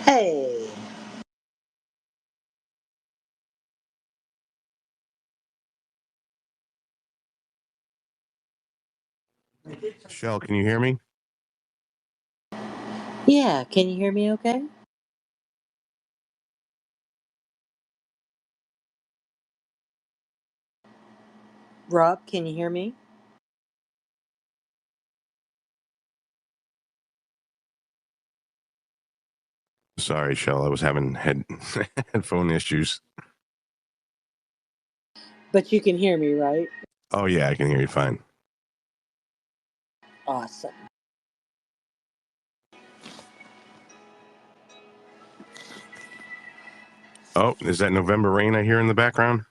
Hey, Shell, can you hear me? yeah, can you hear me okay? Rob, can you hear me? Sorry, Shell, I was having headphone issues. But you can hear me, right? Oh, yeah, I can hear you fine. Awesome. Oh, is that November rain I hear in the background?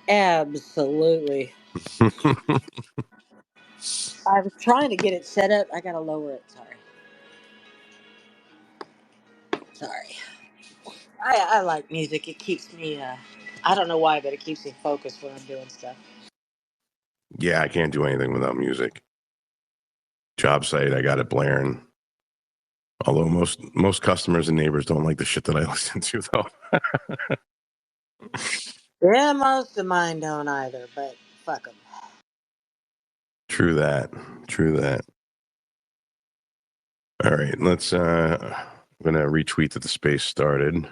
Absolutely. I was trying to get it set up. I gotta lower it. Sorry. Sorry. I like music. It keeps me, I don't know why, but it keeps me focused when I'm doing stuff. Yeah, I can't do anything without music. Job site, I got it blaring. Although most customers and neighbors don't like the shit that I listen to, though. Yeah, most of mine don't either, but fuck them. True that. True that. All right, let's. I'm gonna retweet that the space started.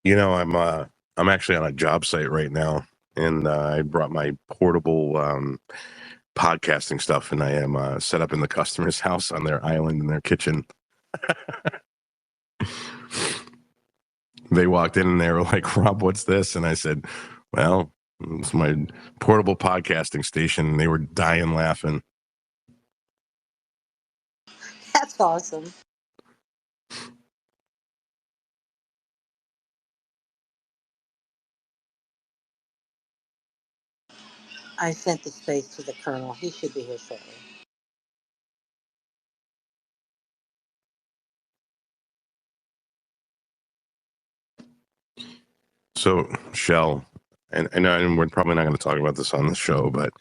You know, I'm actually on a job site right now, and I brought my portable podcasting stuff, and I am set up in the customer's house on their island in their kitchen. They walked in and they were like, "Rob, what's this?" And I said, "Well, it's my portable podcasting station." And they were dying laughing. That's awesome. I sent the space to the colonel. He should be here shortly. So, Shell, and we're probably not going to talk about this on the show, but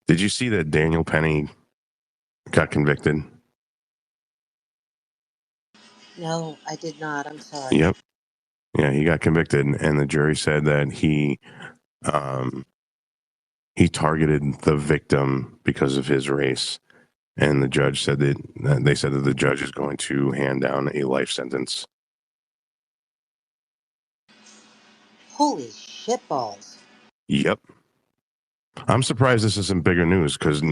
did you see that Daniel Penny got convicted? No, I did not. I'm sorry. Yep. Yeah, he got convicted, and the jury said that um, he targeted the victim because of his race, and the judge said that they said that the judge is going to hand down a life sentence. Holy shitballs. Yep. I'm surprised this isn't bigger news because,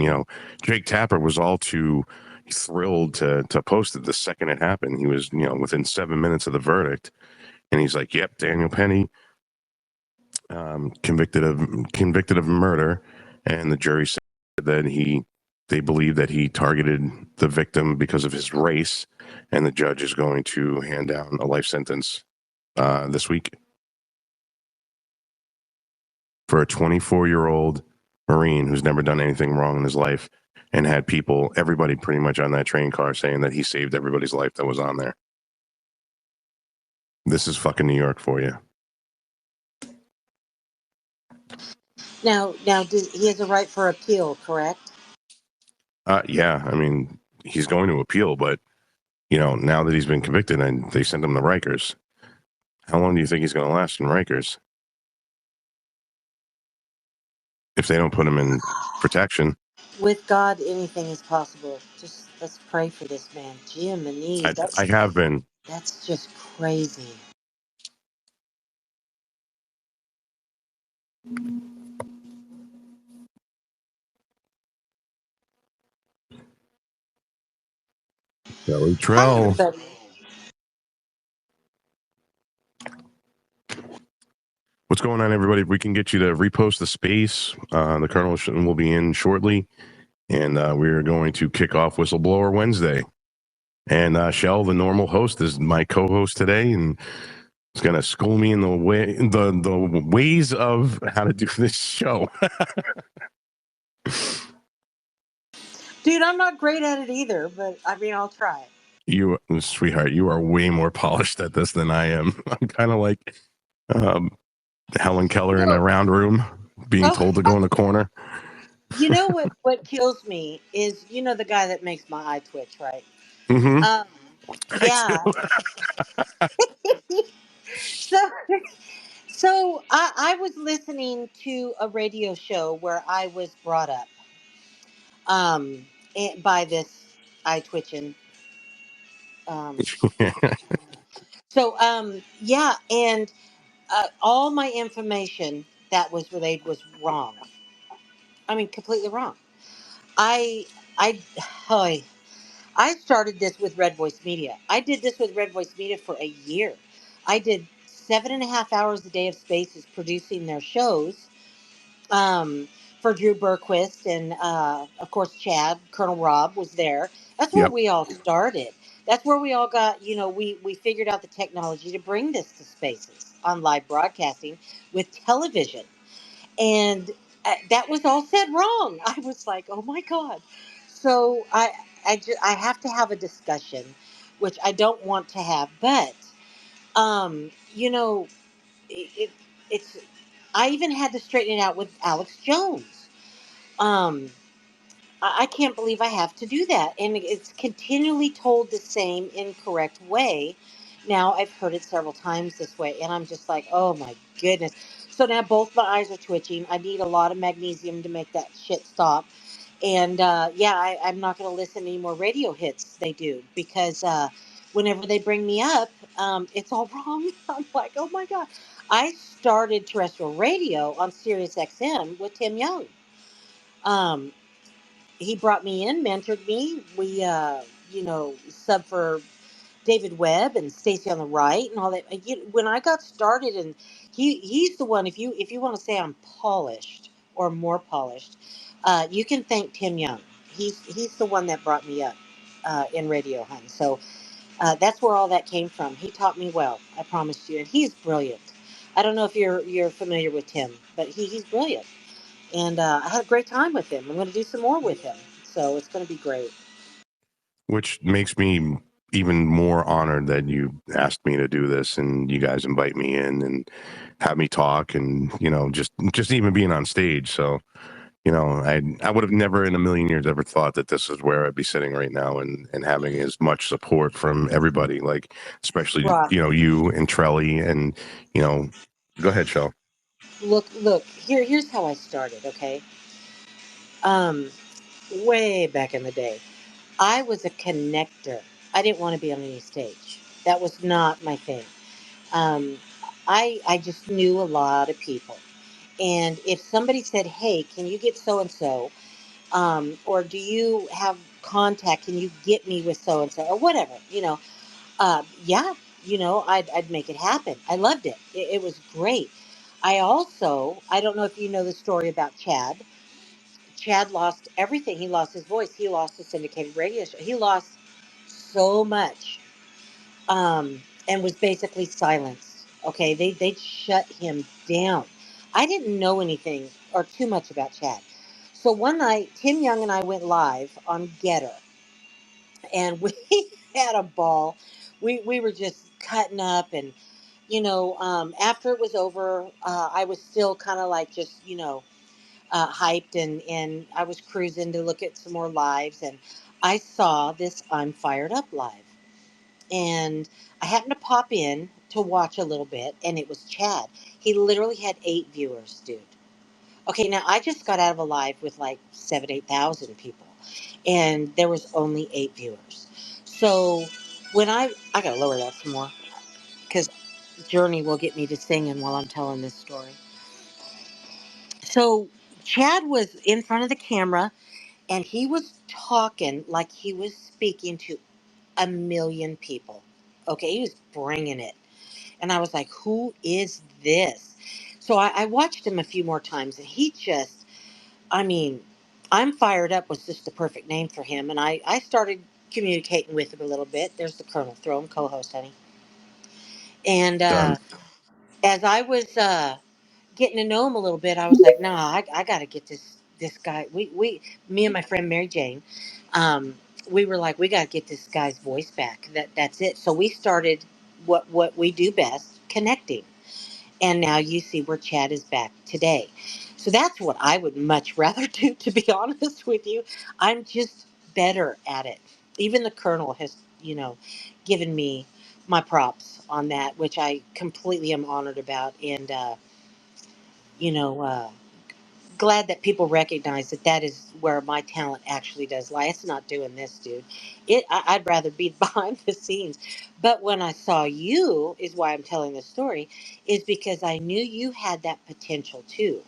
Jake Tapper was all too thrilled to post it the second it happened. He was, within 7 minutes of the verdict, and he's like, "Yep, Daniel Penny, convicted of murder," and the jury said that they believe that he targeted the victim because of his race, and the judge is going to hand down a life sentence this week for a 24-year-old Marine who's never done anything wrong in his life and had everybody pretty much on that train car saying that he saved everybody's life that was on there. This is fucking New York for you. Now, he has a right for appeal, correct? Yeah, I mean, he's going to appeal, but, now that he's been convicted and they sent him to Rikers, how long do you think he's going to last in Rikers if they don't put him in protection? With God, anything is possible. Just let's pray for this man, Jim and Eve. I have been. That's just crazy. Kelly Hi, Trell. everybody. What's going on, everybody? If we can get you to repost the space, the Colonel will be in shortly, and we're going to kick off Whistleblower Wednesday. And Shell, the normal host, is my co-host today, and It's gonna school me in the ways of how to do this show. Dude, I'm not great at it either, but I mean, I'll try. You, sweetheart, you are way more polished at this than I am. I'm kind of like um, Helen Keller in a No. round room, being Oh, told to go in the corner. you know what kills me is, the guy that makes my eye twitch, right? Mm-hmm. Um, I do. yeah. So, so I was listening to a radio show where I was brought up by this eye twitching. Um, yeah, and all my information that was relayed was wrong. I mean, completely wrong. I, I, oh, I started this with Red Voice Media. I did this with Red Voice Media for a year. I did 7.5 hours a day of spaces producing their shows for Drew Berquist and, of course, Chad. Colonel Rob was there. That's where Yep. we all started. That's where we all got, we figured out the technology to bring this to spaces on live broadcasting with television. And that was all said wrong. I was like, oh my God. So I have to have a discussion, which I don't want to have, but, um, you know, it, it's, I even had to straighten it out with Alex Jones. Um, I can't believe I have to do that. And it's continually told the same incorrect way. Now I've heard it several times this way, and I'm just like, oh my goodness. So now both my eyes are twitching. I need a lot of magnesium to make that shit stop. And yeah, I'm not going to listen to any more radio hits they do because whenever they bring me up, it's all wrong. I'm like, oh my God. I started terrestrial radio on Sirius XM with Tim Young. Um, he brought me in, mentored me. We, sub for David Webb and Stacy on the Right and all that. When I got started, and he's the one. If you want to say I'm polished or more polished, you can thank Tim Young. He's the one that brought me up in radio, hun. So that's where all that came from. He taught me well. I promise you, and he's brilliant. I don't know if you're familiar with Tim, but he's brilliant. And I had a great time with him. I'm going to do some more with him. So it's going to be great. Which makes me even more honored that you asked me to do this and you guys invite me in and have me talk and just even being on stage. So I would have never in a million years ever thought that this is where I'd be sitting right now and having as much support from everybody, like especially Rob, you and Trelly and you know go ahead, Shell. look. Here's how I started. Okay, um, way back in the day, I was a connector. I didn't want to be on any stage. That was not my thing. Um, I just knew a lot of people, and if somebody said, "Hey, can you get so and so?" Or do you have contact? Can you get me with so and so or whatever? Yeah, I'd make it happen. I loved it. It was great. I don't know if you know the story about Chad. Chad lost everything. He lost his voice. He lost his syndicated radio show. He lost so much, and was basically silenced. Okay, they shut him down. I didn't know anything or too much about Chad. So one night, Tim Young and I went live on Getter, and we had a ball. We were just cutting up, and after it was over, I was still kind of like just hyped, and I was cruising to look at some more lives, and I saw this I'm Fired Up live, and I happened to pop in to watch a little bit, and it was Chad. He literally had 8 viewers, dude. Okay, now I just got out of a live with like 8,000 people, and there was only 8 viewers. So when I gotta lower that some more because Journey will get me to singing while I'm telling this story. So Chad was in front of the camera, and he was talking like he was speaking to a million people. Okay, he was bringing it, and I was like, "Who is this?" So I watched him a few more times, and he just I mean, I'm Fired Up was just the perfect name for him. And I started communicating with him a little bit. There's the Colonel. Throw him co host, honey. And Done. as I was getting to know him a little bit, I was like, nah, I got to get this guy. Me and my friend Mary Jane, um, we were like, we got to get this guy's voice back. That's it. So we started what we do best, connecting. And now you see where Chad is back today. So that's what I would much rather do, to be honest with you. I'm just better at it. Even the Colonel has, given me my props on that, which I completely am honored about. And, you know, uh, glad that people recognize that that is where my talent actually does lie. It's not doing this, dude. I'd rather be behind the scenes. But when I saw you, is why I'm telling this story, is because I knew you had that potential too.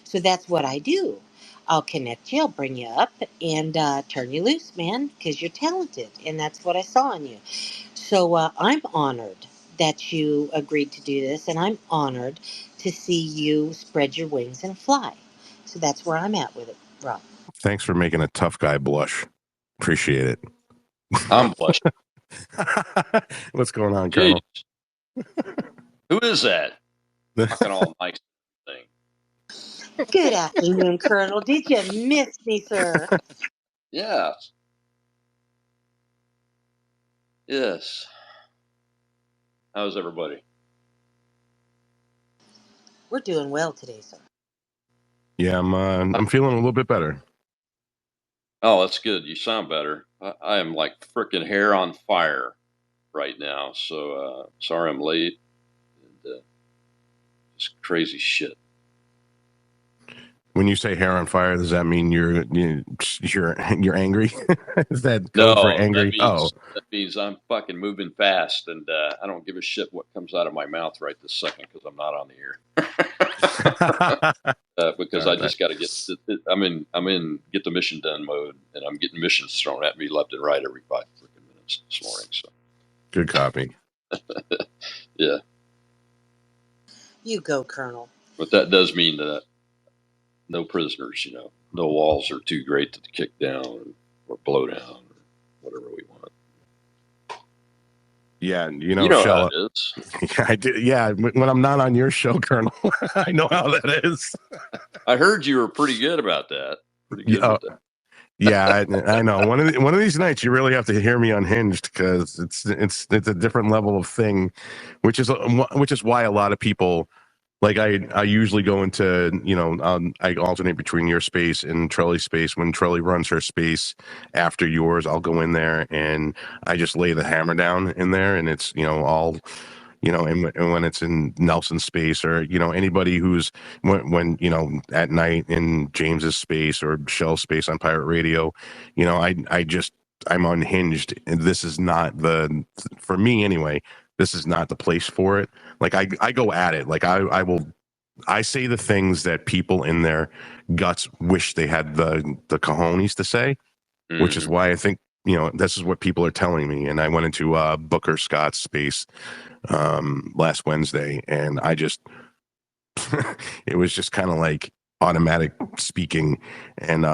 So that's what I do. I'll connect you, I'll bring you up, and turn you loose, man, because you're talented, and that's what I saw in you. So I'm honored that you agreed to do this, and I'm honored to see you spread your wings and fly. So that's where I'm at with it, Rob. Thanks for making a tough guy blush. Appreciate it. I'm blushing. What's going on, Jeez. Colonel? Who is that? Talking all nice thing. Good afternoon, Colonel. Did you miss me, sir? Yeah. Yes. How's everybody? We're doing well today, sir. Yeah, I'm feeling a little bit better. Oh, that's good. You sound better. I am like freaking hair on fire right now. So sorry I'm late. And, just crazy shit. When you say hair on fire, does that mean you're angry? Is that code for No, angry? that means I'm fucking moving fast, and I don't give a shit what comes out of my mouth right this second because I'm not on the air. Because I just got to get. I'm in get the mission done mode, and I'm getting missions thrown at me left and right every 5 freaking minutes this morning. So Good copy. yeah, You go, Colonel. but that does mean that no prisoners. No walls are too great to kick down or blow down or whatever we want. Yeah, You know how Shell. it is. I do. Yeah, when I'm not on your show, Colonel, I know how that is. I heard you were pretty good about that. Pretty good with that. Yeah, I know. One of these nights, you really have to hear me unhinged because it's a different level of thing, which is why a lot of people like I usually go into I alternate between your space and Trelly's space. When Trelly runs her space after yours, I'll go in there and I just lay the hammer down in there, and it's all and when it's in Nelson's space or anybody who's when at night in James's space or Shell's space on Pirate Radio, I'm unhinged, and this is not for me anyway. This is not the place for it. Like I go at it. Like I say the things that people in their guts wish they had the cojones to say, which is why I think this is what people are telling me. And I went into Booker Scott's space last Wednesday, and I just it was just kind of like automatic speaking. And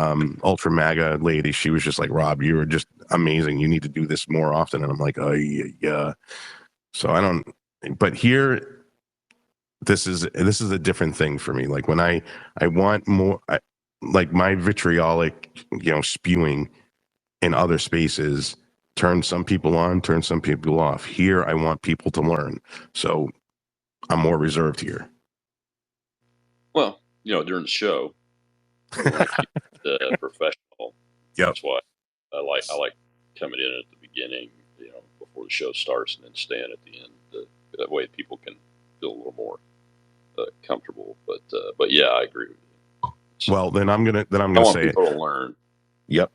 Ultra MAGA lady, she was just like, Rob, you were just amazing. You need to do this more often. And I'm like, oh yeah. So I don't. But here, this is a different thing for me. Like when I want more, like my vitriolic, spewing in other spaces turn some people on, turn some people off. Here, I want people to learn. So I'm more reserved here. Well, during the show, we want to keep it professional. Yep. That's why I like coming in at the beginning, before the show starts, and then staying at the end. That way, people can feel a little more comfortable. But yeah, I agree with you. So, Well, then I'm gonna I want say people it. to learn. Yep.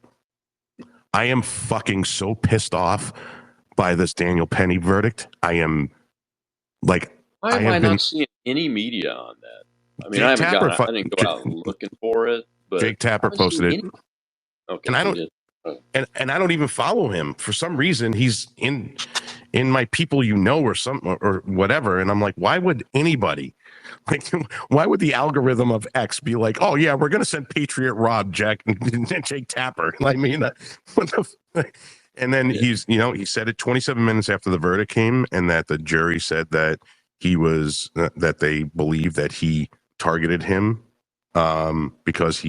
I am fucking so pissed off by this Daniel Penny verdict. I am like, Why am I not seeing any media on that? I mean, Jake I didn't go out looking for it, but Jake Tapper posted it. Okay, and I don't, and I don't even follow him for some reason. He's in my people, or something or whatever, and I'm like, why would anybody? Like, why would the algorithm of X be like, oh yeah, we're gonna send PatriotRob Jake Tapper? I mean, what the? And then he said it 27 minutes after the verdict came, and that the jury said that that they believe that he targeted him because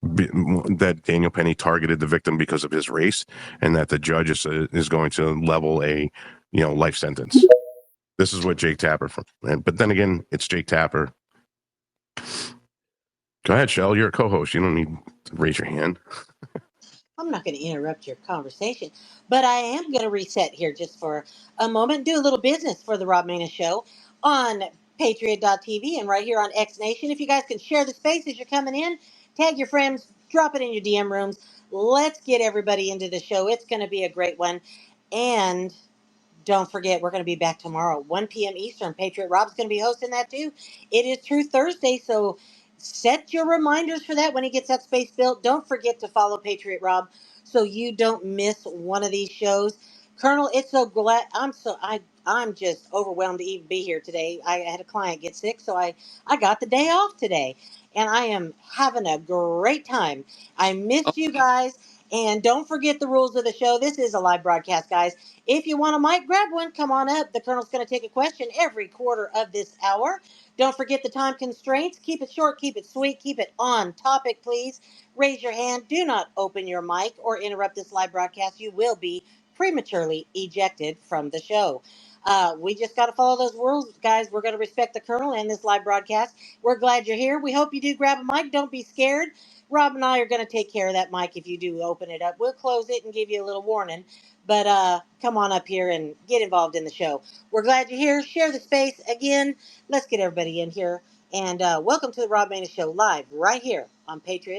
that Daniel Penny targeted the victim because of his race, and that the judge is going to level a life sentence. This is what Jake Tapper but then again, it's Jake Tapper. Go ahead, Shell. You're a co-host. You don't need to raise your hand. I'm not going to interrupt your conversation, but I am going to reset here just for a moment, do a little business for the Rob Maness Show on Patriot.tv and right here on X Nation. If you guys can share the space as you're coming in, tag your friends, drop it in your DM rooms. Let's get everybody into the show. It's going to be a great one. And don't forget, we're going to be back tomorrow, 1 p.m. Eastern. Patriot Rob's going to be hosting that too. It is True Thursday, so set your reminders for that when he gets that space built. Don't forget to follow Patriot Rob so you don't miss one of these shows. Colonel, it's so glad I'm just overwhelmed to even be here today. I had a client get sick, so I got the day off today, and I am having a great time. I missed you guys. And don't forget the rules of the show. This is a live broadcast, guys. If you want a mic, grab one. Come on up. The Colonel's going to take a question every quarter of this hour. Don't forget the time constraints. Keep it short, keep it sweet, keep it on topic, please. Raise your hand. Do not open your mic or interrupt this live broadcast. You will be prematurely ejected from the show. We just got to follow those rules, guys. We're going to respect the Colonel and this live broadcast. We're glad you're here. We hope you do grab a mic. Don't be scared. Rob and I are going to take care of that mic if you do open it up. We'll close it and give you a little warning. But come on up here and get involved in the show. We're glad you're here. Share the space. Again, let's get everybody in here. And welcome to the Rob Maness Show live right here on Patriot.